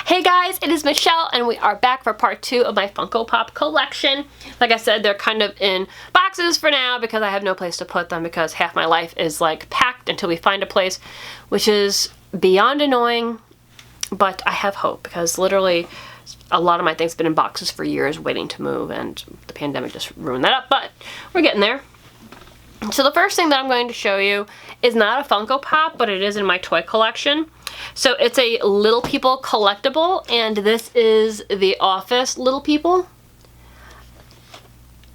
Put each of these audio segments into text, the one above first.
Hey guys, it is Michelle and we are back for part 2 of my Funko Pop collection. Like I said, they're kind of in boxes for now because I have no place to put them because half my life is like packed until we find a place, which is beyond annoying, but I have hope because literally a lot of my things have been in boxes for years waiting to move and the pandemic just ruined that up, but we're getting there. So the first thing that I'm going to show you is not a Funko Pop, but it is in my toy collection. So it's a Little People collectible, and this is The Office Little People.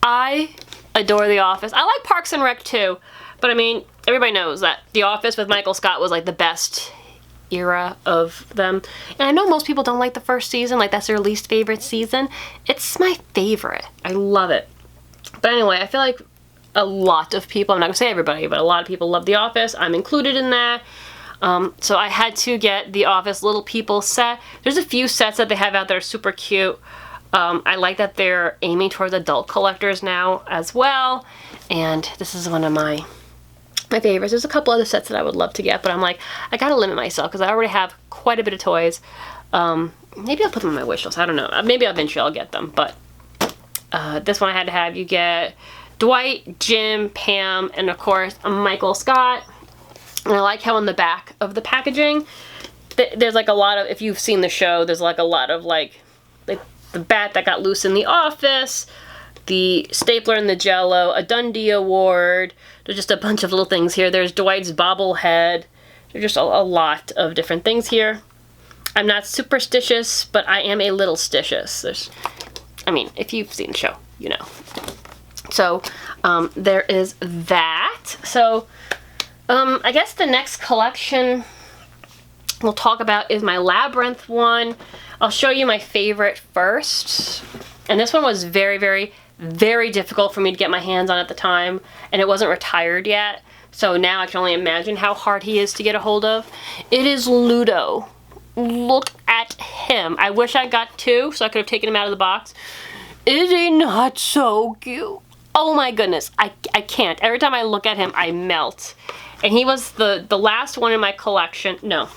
I adore The Office. I like Parks and Rec too, but I mean, everybody knows that The Office with Michael Scott was like the best era of them. And I know most people don't like the first season, like that's their least favorite season. It's my favorite. I love it. But anyway, I feel like a lot of people, I'm not gonna say everybody, but a lot of people love The Office. I'm included in that. So I had to get The Office Little People set. There's a few sets that they have out there super cute. I like that they're aiming towards adult collectors now as well. And this is one of my favorites. There's a couple other sets that I would love to get, but I'm like, I gotta limit myself because I already have quite a bit of toys. Maybe I'll put them on my wish list. I don't know. Maybe eventually I'll get them, but this one I had to have. You get Dwight, Jim, Pam, and of course Michael Scott. And I like how on the back of the packaging, there's like a lot of, if you've seen the show, there's like a lot of like the bat that got loose in the office, the stapler and the Jell-O, a Dundee Award. There's just a bunch of little things here. There's Dwight's bobblehead. There's just a lot of different things here. I'm not superstitious, but I am a little stitious. I mean, if you've seen the show, you know. So there is that. So I guess the next collection we'll talk about is my Labyrinth one. I'll show you my favorite first. And this one was very, very, very difficult for me to get my hands on at the time. And it wasn't retired yet. So now I can only imagine how hard he is to get a hold of. It is Ludo. Look at him. I wish I got 2 so I could have taken him out of the box. Is he not so cute? Oh my goodness. I can't. Every time I look at him, I melt. And he was the last one in my collection. No.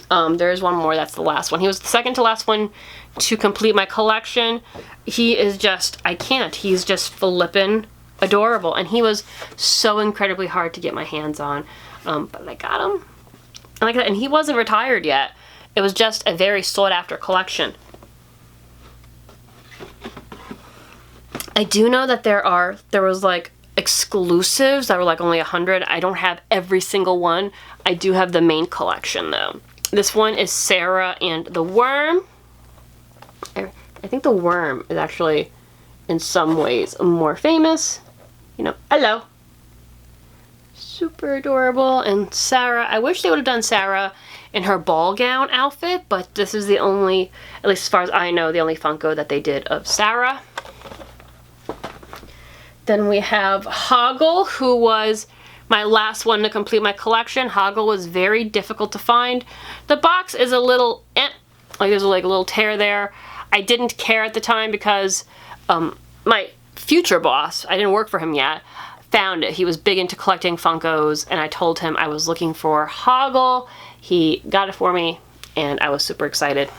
There's one more. That's the last one. He was the second to last one to complete my collection. He is just, I can't. He's just flippin' adorable. And he was so incredibly hard to get my hands on. But I got him. And he wasn't retired yet. It was just a very sought after collection. I do know that there was like exclusives that were like only 100. I don't have every single one. I do have the main collection though. This one is Sarah and the Worm. I think the Worm is actually in some ways more famous. You know, hello. Super adorable. And Sarah, I wish they would have done Sarah in her ball gown outfit, but this is the only, at least as far as I know, the only Funko that they did of Sarah. Then we have Hoggle, who was my last one to complete my collection. Hoggle was very difficult to find. The box is a little, like there's like a little tear there. I didn't care at the time because my future boss, I didn't work for him yet, found it. He was big into collecting Funkos, and I told him I was looking for Hoggle. He got it for me, and I was super excited.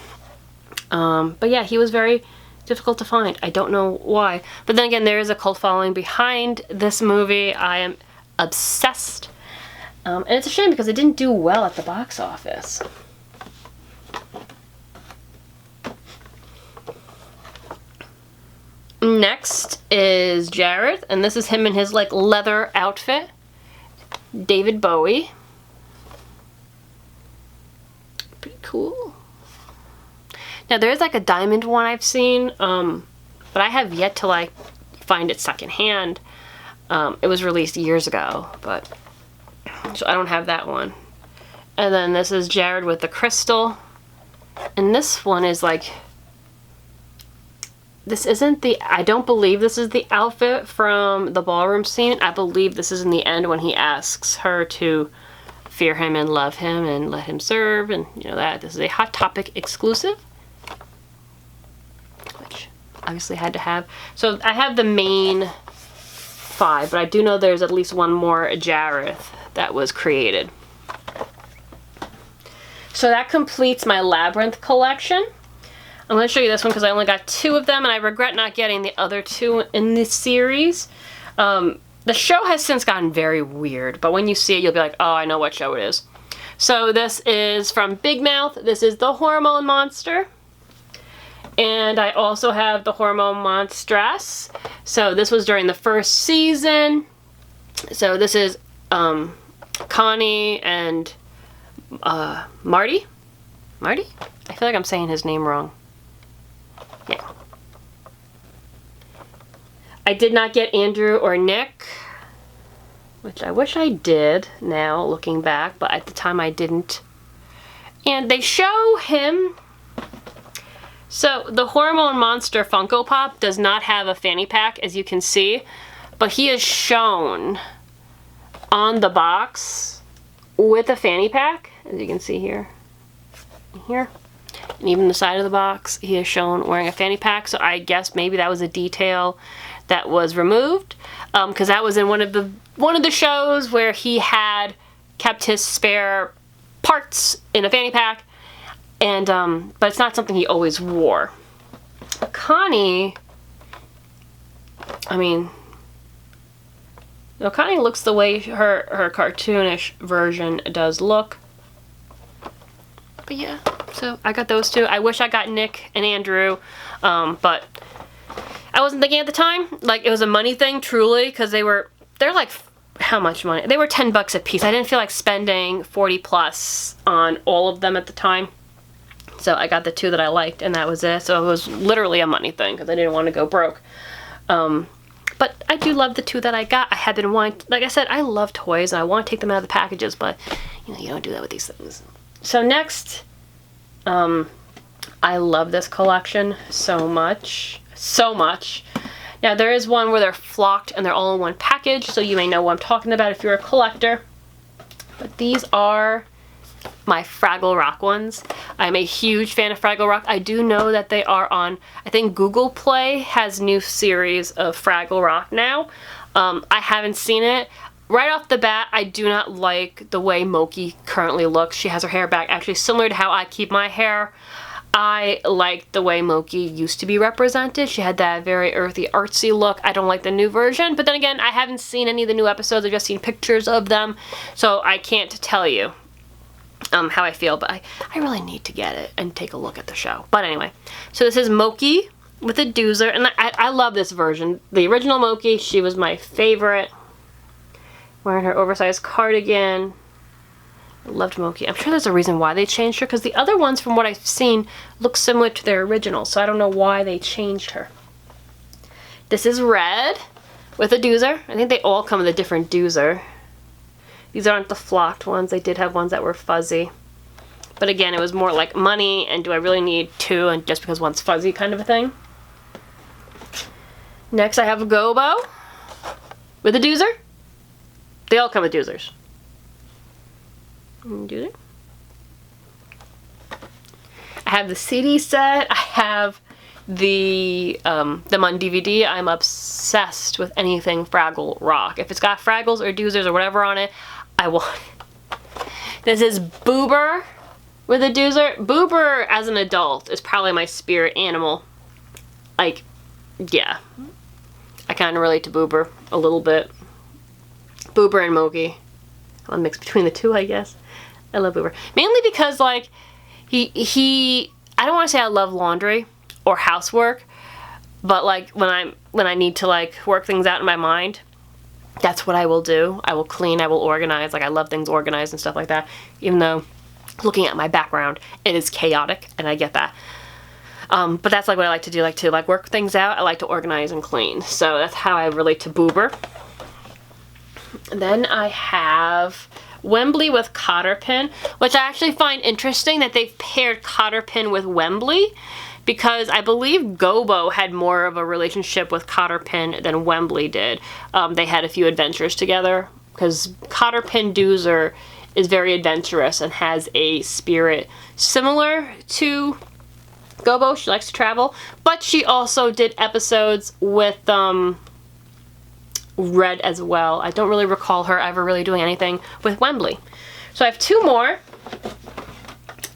But yeah, he was very difficult to find. I don't know why. But then again, there is a cult following behind this movie. I am obsessed. And it's a shame because it didn't do well at the box office. Next is Jared, and this is him in his like leather outfit. David Bowie. Pretty cool. Now there is like a diamond one I've seen, but I have yet to like find it secondhand. It was released years ago, but so I don't have that one. And then this is Jared with the crystal, and this one is like, this isn't the, I don't believe this is the outfit from the ballroom scene. I believe this is in the end when he asks her to fear him and love him and let him serve, and you know that. This is a Hot Topic exclusive, which obviously had to have. So I have the main 5, but I do know there's at least one more Jareth that was created. So that completes my Labyrinth collection. I'm going to show you this one because I only got 2 of them, and I regret not getting the other 2 in this series. The show has since gotten very weird, but when you see it, you'll be like, oh, I know what show it is. So this is from Big Mouth. This is the Hormone Monster. And I also have the Hormone Monstress. So this was during the first season. So this is Connie and Marty? Marty? I feel like I'm saying his name wrong. Yeah. I did not get Andrew or Nick, which I wish I did now, looking back, but at the time I didn't. And they show him. So the Hormone Monster Funko Pop does not have a fanny pack, as you can see, but he is shown on the box with a fanny pack, as you can see here. Here. And even the side of the box, he is shown wearing a fanny pack, so I guess maybe that was a detail that was removed, because that was in one of the shows where he had kept his spare parts in a fanny pack, and but it's not something he always wore. Connie, I mean, you know, Connie looks the way her cartoonish version does look. But yeah, so I got those 2. I wish I got Nick and Andrew, but I wasn't thinking at the time. Like, it was a money thing, truly, because they're like, how much money? They were $10 a piece. I didn't feel like spending 40 plus on all of them at the time. So I got the 2 that I liked, and that was it. So it was literally a money thing, because I didn't want to go broke. But I do love the 2 that I got. I had been wanting, like I said, I love toys, and I want to take them out of the packages, but, you know, you don't do that with these things. So next, I love this collection so much. So much. Now there is one where they're flocked and they're all in one package, so you may know what I'm talking about if you're a collector. But these are my Fraggle Rock ones. I'm a huge fan of Fraggle Rock. I do know that they are on, I think Google Play has new series of Fraggle Rock now. I haven't seen it. Right off the bat, I do not like the way Moki currently looks. She has her hair back, actually similar to how I keep my hair. I like the way Moki used to be represented. She had that very earthy, artsy look. I don't like the new version, but then again, I haven't seen any of the new episodes. I've just seen pictures of them, so I can't tell you how I feel, but I really need to get it and take a look at the show. But anyway, so this is Moki with a doozer, and I love this version. The original Moki, she was my favorite. Wearing her oversized cardigan. I loved Moki. I'm sure there's a reason why they changed her, because the other ones, from what I've seen, look similar to their original, so I don't know why they changed her. This is Red with a doozer. I think they all come with a different doozer. These aren't the flocked ones. They did have ones that were fuzzy. But again, it was more like money, and do I really need 2, and just because one's fuzzy kind of a thing. Next I have a Gobo with a doozer. They all come with doozers. Doozer. I have the CD set. I have them on DVD. I'm obsessed with anything Fraggle Rock. If it's got Fraggles or doozers or whatever on it, I want it. This is Boober with a doozer. Boober as an adult is probably my spirit animal. Like, yeah. I kind of relate to Boober a little bit. Boober and Moki. I'm a mix between the 2, I guess. I love Boober. Mainly because, like, he I don't want to say I love laundry or housework, but, like, when I need to, like, work things out in my mind, that's what I will do. I will clean, I will organize. Like, I love things organized and stuff like that, even though looking at my background, it is chaotic, and I get that. But that's, like, what I like to do. Like, work things out. I like to organize and clean. So that's how I relate to Boober. Then I have Wembley with Cotterpin, which I actually find interesting that they've paired Cotterpin with Wembley, because I believe Gobo had more of a relationship with Cotterpin than Wembley did. They had a few adventures together, because Cotterpin Doozer is very adventurous and has a spirit similar to Gobo. She likes to travel, but she also did episodes with Red as well. I don't really recall her ever really doing anything with Wembley. So I have 2 more.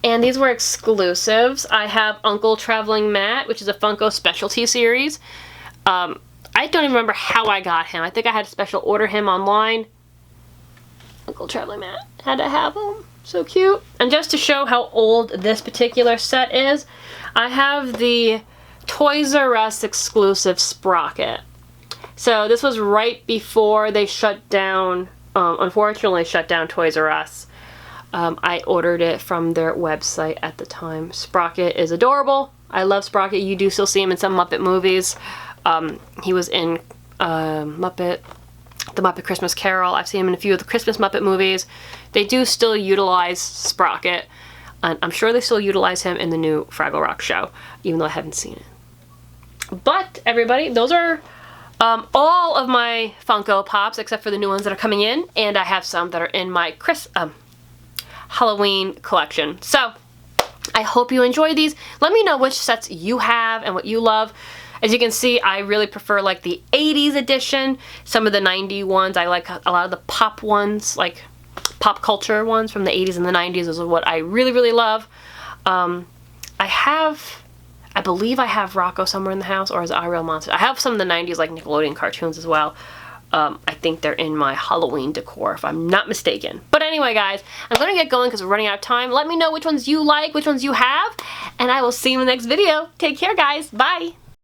And these were exclusives. I have Uncle Traveling Matt, which is a Funko specialty series. I don't even remember how I got him. I think I had to special order him online. Uncle Traveling Matt. Had to have him. So cute. And just to show how old this particular set is, I have the Toys R Us exclusive Sprocket. So this was right before they shut down, unfortunately shut down Toys R Us. I ordered it from their website at the time. Sprocket is adorable. I love Sprocket. You do still see him in some Muppet movies. He was in the Muppet Christmas Carol. I've seen him in a few of the Christmas Muppet movies. They do still utilize Sprocket. And I'm sure they still utilize him in the new Fraggle Rock show, even though I haven't seen it. But, everybody, those are all of my Funko Pops, except for the new ones that are coming in. And I have some that are in my Halloween collection. So, I hope you enjoy these. Let me know which sets you have and what you love. As you can see, I really prefer like the 80s edition. Some of the 90s ones, I like a lot of the pop ones, like pop culture ones from the 80s and the 90s. Those are what I really, really love. I believe I have Rocco somewhere in the house, or is it I Real Monsters? I have some of the 90s like Nickelodeon cartoons as well. I think they're in my Halloween decor, if I'm not mistaken. But anyway, guys, I'm going to get going because we're running out of time. Let me know which ones you like, which ones you have, and I will see you in the next video. Take care, guys. Bye.